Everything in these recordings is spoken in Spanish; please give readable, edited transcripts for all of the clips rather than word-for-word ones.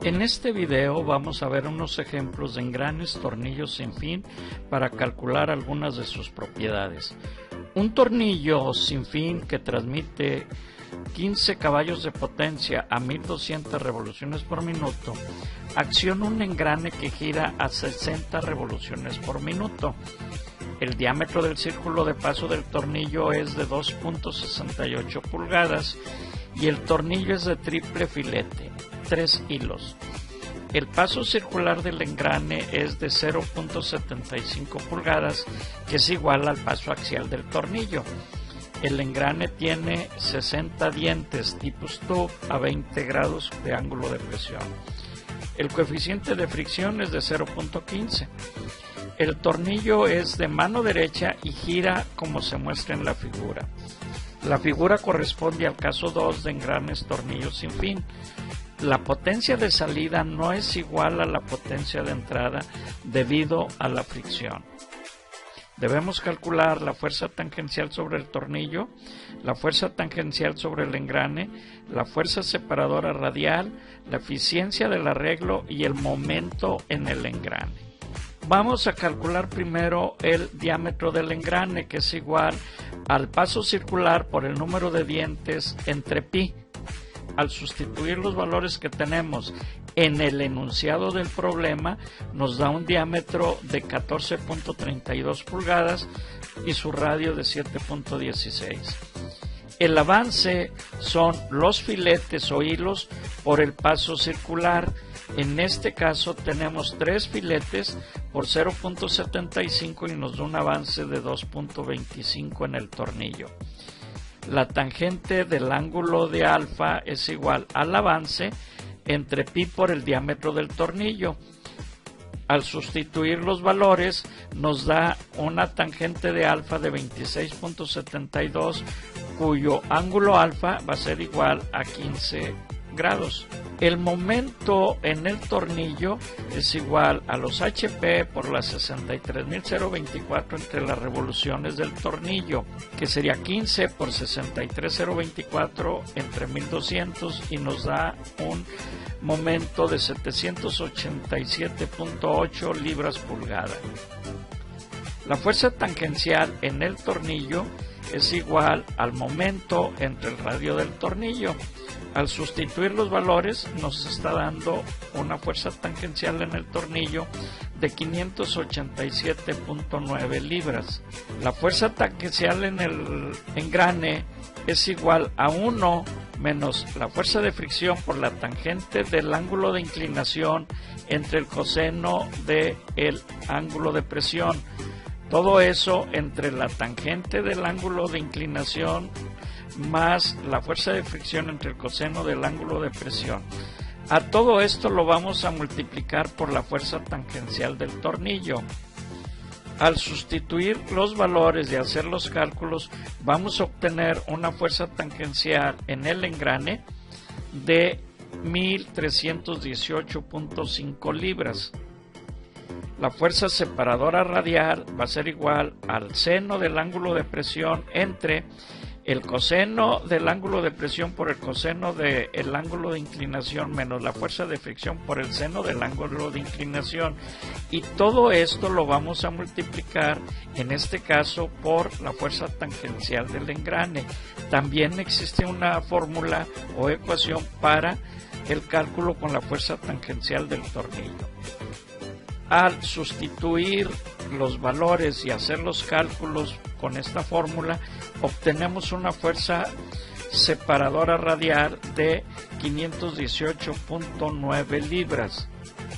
En este video vamos a ver unos ejemplos de engranes, tornillos sin fin para calcular algunas de sus propiedades. Un tornillo sin fin que transmite 15 caballos de potencia a 1200 revoluciones por minuto acciona un engrane que gira a 60 revoluciones por minuto. El diámetro del círculo de paso del tornillo es de 2.68 pulgadas y el tornillo es de triple filete, 3 hilos. El paso circular del engrane es de 0.75 pulgadas, que es igual al paso axial del tornillo. El engrane tiene 60 dientes tipo Stubb a 20 grados de ángulo de presión. El coeficiente de fricción es de 0.15. El tornillo es de mano derecha y gira como se muestra en la figura. La figura corresponde al caso 2 de engranes tornillos sin fin. La potencia de salida no es igual a la potencia de entrada debido a la fricción. Debemos calcular la fuerza tangencial sobre el tornillo, la fuerza tangencial sobre el engrane, la fuerza separadora radial, la eficiencia del arreglo y el momento en el engrane. Vamos a calcular primero el diámetro del engrane, que es igual al paso circular por el número de dientes entre pi. Al sustituir los valores que tenemos en el enunciado del problema, nos da un diámetro de 14.32 pulgadas y su radio de 7.16. El avance son los filetes o hilos por el paso circular. En este caso tenemos 3 filetes por 0.75 y nos da un avance de 2.25 en el tornillo. La tangente del ángulo de alfa es igual al avance entre pi por el diámetro del tornillo. Al sustituir los valores nos da una tangente de alfa de 26.72 cuyo ángulo alfa va a ser igual a 15 grados. El momento en el tornillo es igual a los HP por las 63.024 entre las revoluciones del tornillo, que sería 15 por 63.024 entre 1200 y nos da un momento de 787.8 libras pulgada. La fuerza tangencial en el tornillo es igual al momento entre el radio del tornillo. Al sustituir los valores nos está dando una fuerza tangencial en el tornillo de 587.9 libras. La fuerza tangencial en el engrane es igual a 1 menos la fuerza de fricción por la tangente del ángulo de inclinación entre el coseno del ángulo de presión. Todo eso entre la tangente del ángulo de inclinación más la fuerza de fricción entre el coseno del ángulo de presión. A todo esto lo vamos a multiplicar por la fuerza tangencial del tornillo. Al sustituir los valores y hacer los cálculos, vamos a obtener una fuerza tangencial en el engrane de 1318.5 libras. La fuerza separadora radial va a ser igual al seno del ángulo de presión entre el coseno del ángulo de presión por el coseno del ángulo de inclinación menos la fuerza de fricción por el seno del ángulo de inclinación, y todo esto lo vamos a multiplicar en este caso por la fuerza tangencial del engrane. También existe una fórmula o ecuación para el cálculo con la fuerza tangencial del tornillo. Al sustituir los valores y hacer los cálculos con esta fórmula, obtenemos una fuerza separadora radial de 518.9 libras.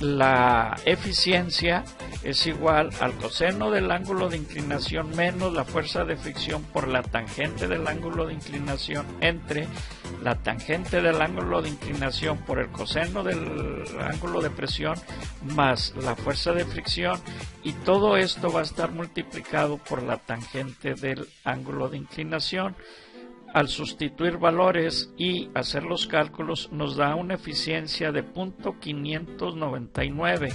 La eficiencia es igual al coseno del ángulo de inclinación menos la fuerza de fricción por la tangente del ángulo de inclinación entre la tangente del ángulo de inclinación por el coseno del ángulo de presión más la fuerza de fricción, y todo esto va a estar multiplicado por la tangente del ángulo de inclinación. Al sustituir valores y hacer los cálculos nos da una eficiencia de 0.599,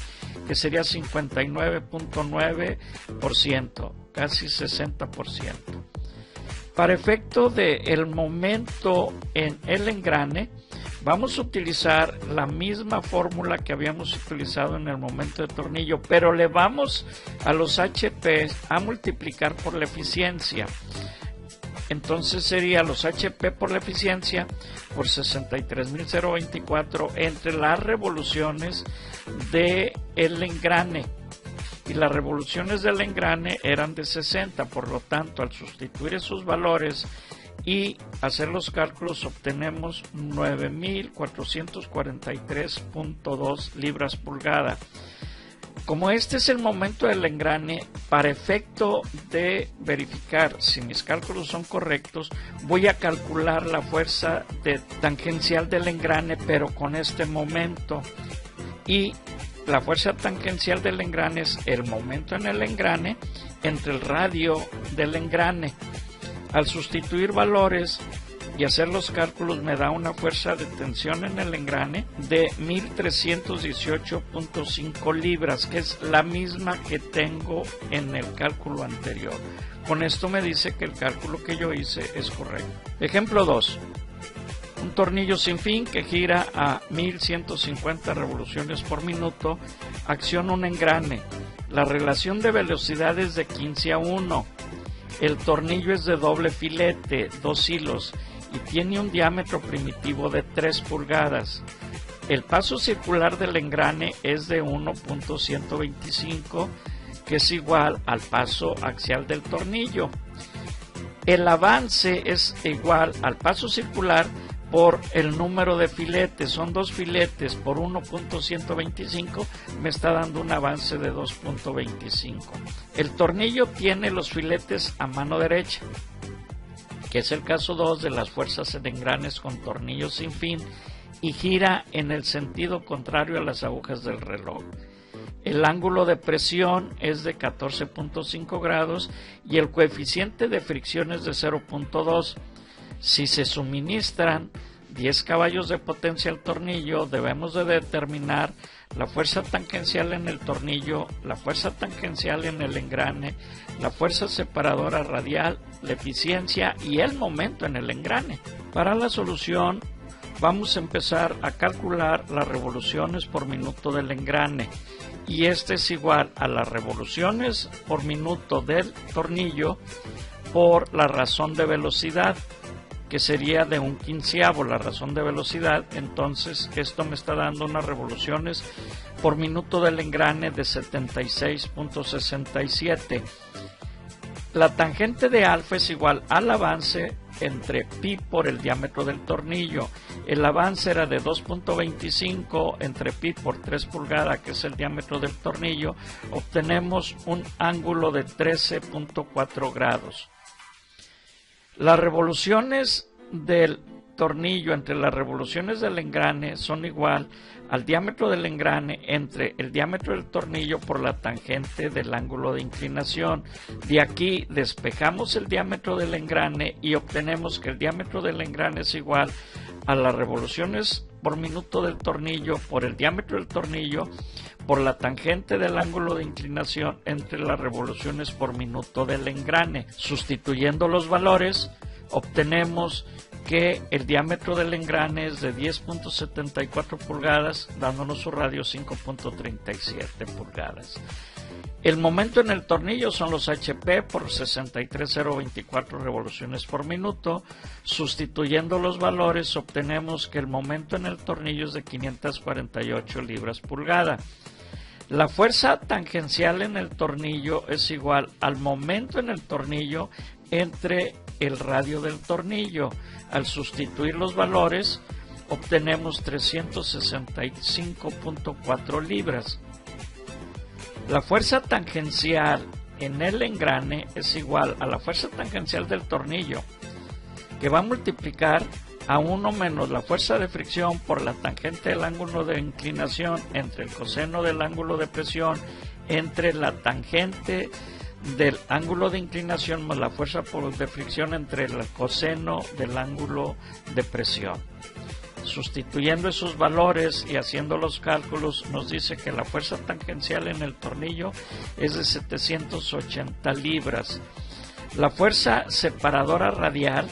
que sería 59.9%, casi 60%. Para efecto del momento en el engrane, Vamos a utilizar la misma fórmula que habíamos utilizado en el momento de tornillo, pero le vamos a los HP a multiplicar por la eficiencia. Entonces sería los HP por la eficiencia por 63.024 entre las revoluciones del engrane. Y las revoluciones del engrane eran de 60, por lo tanto, al sustituir esos valores y hacer los cálculos, obtenemos 9.443.2 libras pulgada. Como este es el momento del engrane, para efecto de verificar si mis cálculos son correctos, voy a calcular la fuerza tangencial del engrane, pero con este momento. Y la fuerza tangencial del engrane es el momento en el engrane entre el radio del engrane. Al sustituir valores y hacer los cálculos me da una fuerza de tensión en el engrane de 1.318.5 libras, que es la misma que tengo en el cálculo anterior. Con esto me dice que el cálculo que yo hice es correcto. Ejemplo 2. Un tornillo sin fin que gira a 1150 revoluciones por minuto acciona un engrane. La relación de velocidad es de 15:1. El tornillo es de doble filete, 2 hilos, y tiene un diámetro primitivo de 3 pulgadas. El paso circular del engrane es de 1.125, que es igual al paso axial del tornillo. El avance es igual al paso circular por el número de filetes. Son 2 filetes por 1.125, me está dando un avance de 2.25. El tornillo tiene los filetes a mano derecha, que es el caso 2 de las fuerzas en engranes con tornillos sin fin, y gira en el sentido contrario a las agujas del reloj. El ángulo de presión es de 14.5 grados y el coeficiente de fricción es de 0.2. Si se suministran 10 caballos de potencia al tornillo, debemos de determinar la fuerza tangencial en el tornillo, la fuerza tangencial en el engrane, la fuerza separadora radial, la eficiencia y el momento en el engrane. Para la solución vamos a empezar a calcular las revoluciones por minuto del engrane, y este es igual a las revoluciones por minuto del tornillo por la razón de velocidad, que sería de 1/15 la razón de velocidad. Entonces esto me está dando unas revoluciones por minuto del engrane de 76.67. La tangente de alfa es igual al avance entre pi por el diámetro del tornillo. El avance era de 2.25 entre pi por 3 pulgadas, que es el diámetro del tornillo. Obtenemos un ángulo de 13.4 grados. Las revoluciones del tornillo entre las revoluciones del engrane son igual al diámetro del engrane entre el diámetro del tornillo por la tangente del ángulo de inclinación. De aquí despejamos el diámetro del engrane y obtenemos que el diámetro del engrane es igual a las revoluciones por minuto del tornillo por el diámetro del tornillo por la tangente del ángulo de inclinación entre las revoluciones por minuto del engrane. Sustituyendo los valores, obtenemos que el diámetro del engrane es de 10.74 pulgadas, dándonos su radio 5.37 pulgadas. El momento en el tornillo son los HP por 63.024 revoluciones por minuto. Sustituyendo los valores, obtenemos que el momento en el tornillo es de 548 libras pulgada. La fuerza tangencial en el tornillo es igual al momento en el tornillo entre el radio del tornillo. Al sustituir los valores, obtenemos 365.4 libras. La fuerza tangencial en el engrane es igual a la fuerza tangencial del tornillo, que va a multiplicar a 1 menos la fuerza de fricción por la tangente del ángulo de inclinación entre el coseno del ángulo de presión entre la tangente del ángulo de inclinación más la fuerza de fricción entre el coseno del ángulo de presión. Sustituyendo esos valores y haciendo los cálculos, nos dice que la fuerza tangencial en el tornillo es de 780 libras. La fuerza separadora radial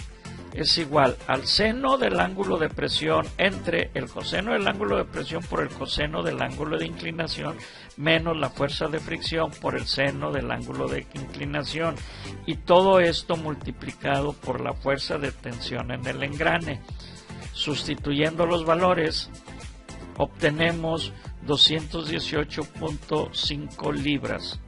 es igual al seno del ángulo de presión entre el coseno del ángulo de presión por el coseno del ángulo de inclinación menos la fuerza de fricción por el seno del ángulo de inclinación, y todo esto multiplicado por la fuerza de tensión en el engrane. Sustituyendo los valores obtenemos 218.5 libras.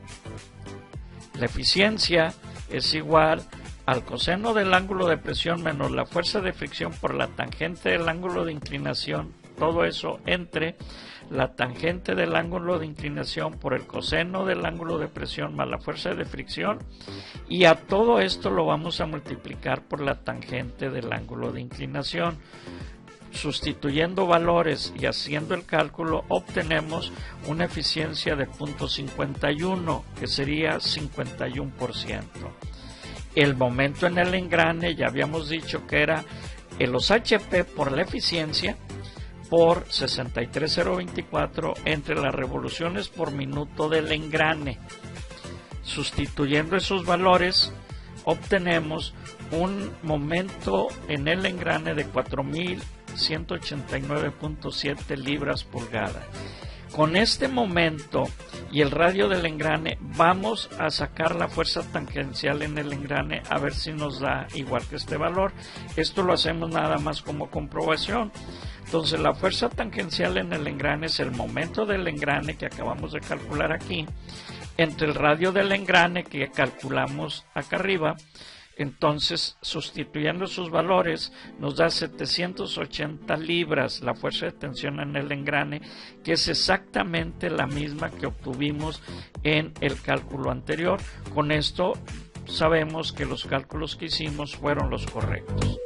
La eficiencia es igual al coseno del ángulo de presión menos la fuerza de fricción por la tangente del ángulo de inclinación, todo eso entre la tangente del ángulo de inclinación por el coseno del ángulo de presión más la fuerza de fricción, y a todo esto lo vamos a multiplicar por la tangente del ángulo de inclinación. Sustituyendo valores y haciendo el cálculo obtenemos una eficiencia de 0.51, que sería 51%. El momento en el engrane ya habíamos dicho que era los HP por la eficiencia por 63,024 entre las revoluciones por minuto del engrane. Sustituyendo esos valores obtenemos un momento en el engrane de 4.189.7 libras pulgada. Con este momento y el radio del engrane vamos a sacar la fuerza tangencial en el engrane a ver si nos da igual que este valor. Esto lo hacemos nada más como comprobación. Entonces la fuerza tangencial en el engrane es el momento del engrane que acabamos de calcular aquí entre el radio del engrane que calculamos acá arriba. Entonces, sustituyendo sus valores, nos da 780 libras la fuerza de tensión en el engrane, que es exactamente la misma que obtuvimos en el cálculo anterior. Con esto sabemos que los cálculos que hicimos fueron los correctos.